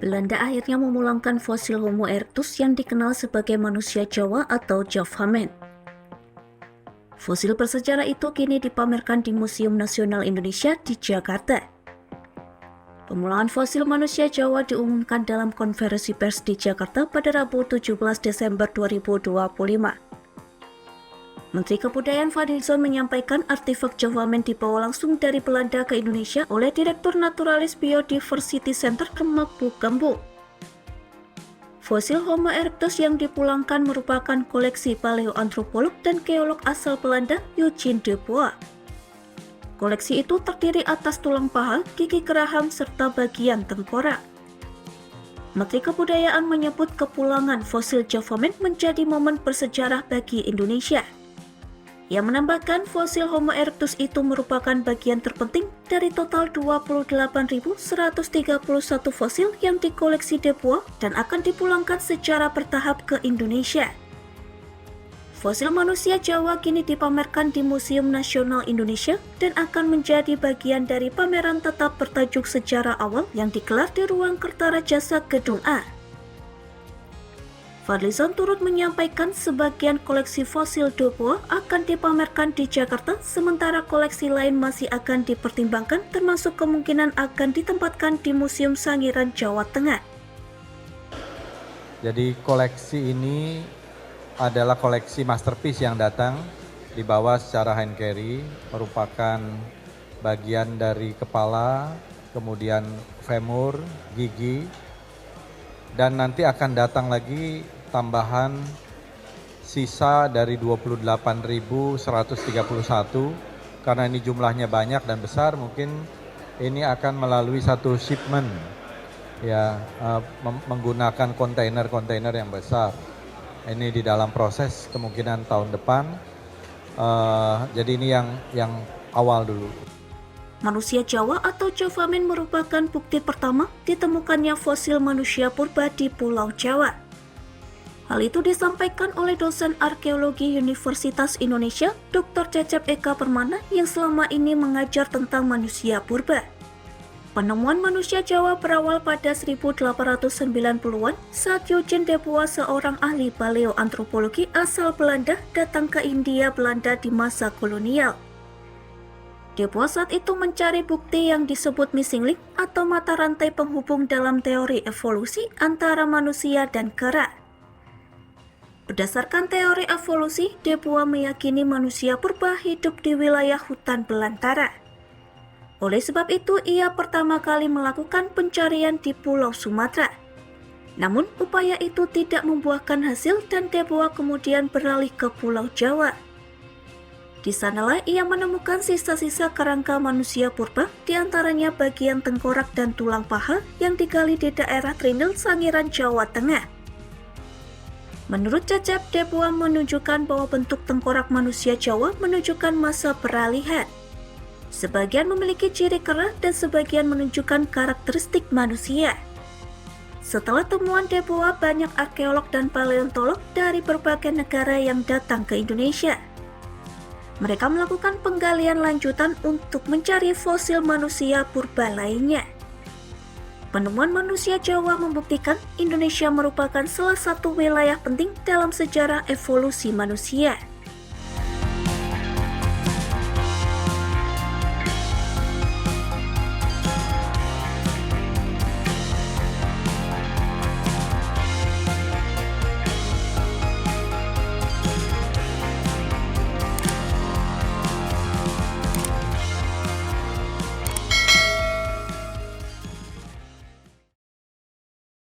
Belanda akhirnya memulangkan fosil Homo erectus yang dikenal sebagai manusia Jawa atau Javamen. Fosil bersejarah itu kini dipamerkan di Museum Nasional Indonesia di Jakarta. Pemulangan fosil manusia Jawa diumumkan dalam konferensi pers di Jakarta pada Rabu 17 Desember 2025. Menteri Kebudayaan Fadlizon menyampaikan artefak Javamen dibawa langsung dari Belanda ke Indonesia oleh Direktur Naturalis Biodiversity Center Demak Bukembu. Fosil Homo erectus yang dipulangkan merupakan koleksi paleoantropolog dan geolog asal Belanda Eugene de Bois. Koleksi itu terdiri atas tulang paha, gigi geraham, serta bagian tengkorak. Menteri Kebudayaan menyebut kepulangan fosil Javamen menjadi momen bersejarah bagi Indonesia. Ia menambahkan fosil Homo erectus itu merupakan bagian terpenting dari total 28.131 fosil yang dikoleksi de Bois dan akan dipulangkan secara bertahap ke Indonesia. Fosil manusia Jawa kini dipamerkan di Museum Nasional Indonesia dan akan menjadi bagian dari pameran tetap bertajuk Sejarah Awal yang digelar di Ruang Kertarajasa Gedung A. Fadlizon turut menyampaikan sebagian koleksi fosil de Bois akan dipamerkan di Jakarta, sementara koleksi lain masih akan dipertimbangkan termasuk kemungkinan akan ditempatkan di Museum Sangiran, Jawa Tengah. Jadi koleksi ini adalah koleksi masterpiece yang datang dibawa secara hand carry, merupakan bagian dari kepala, kemudian femur, gigi, dan nanti akan datang lagi tambahan sisa dari 28.131 karena ini jumlahnya banyak dan besar, mungkin ini akan melalui satu shipment ya, menggunakan kontainer-kontainer yang besar. Ini di dalam proses kemungkinan tahun depan. Jadi ini yang awal dulu. Manusia Jawa atau Javamen merupakan bukti pertama ditemukannya fosil manusia purba di Pulau Jawa. Hal itu disampaikan oleh dosen arkeologi Universitas Indonesia, Dr. Cecep Eka Permana yang selama ini mengajar tentang manusia purba. Penemuan manusia Jawa berawal pada 1890-an saat Eugene de Bois, seorang ahli paleoantropologi asal Belanda, datang ke Hindia Belanda di masa kolonial. De Bois saat itu mencari bukti yang disebut missing link atau mata rantai penghubung dalam teori evolusi antara manusia dan kera. Berdasarkan teori evolusi, De Bois meyakini manusia purba hidup di wilayah hutan belantara. Oleh sebab itu, ia pertama kali melakukan pencarian di Pulau Sumatera. Namun, upaya itu tidak membuahkan hasil dan De Bois kemudian beralih ke Pulau Jawa. Di sanalah ia menemukan sisa-sisa kerangka manusia purba, diantaranya bagian tengkorak dan tulang paha yang digali di daerah Trindel, Sangiran, Jawa Tengah. Menurut Cecep, De Bois menunjukkan bahwa bentuk tengkorak manusia Jawa menunjukkan masa peralihan. Sebagian memiliki ciri kera dan sebagian menunjukkan karakteristik manusia. Setelah temuan De Bois, banyak arkeolog dan paleontolog dari berbagai negara yang datang ke Indonesia. Mereka melakukan penggalian lanjutan untuk mencari fosil manusia purba lainnya. Penemuan manusia Jawa membuktikan Indonesia merupakan salah satu wilayah penting dalam sejarah evolusi manusia.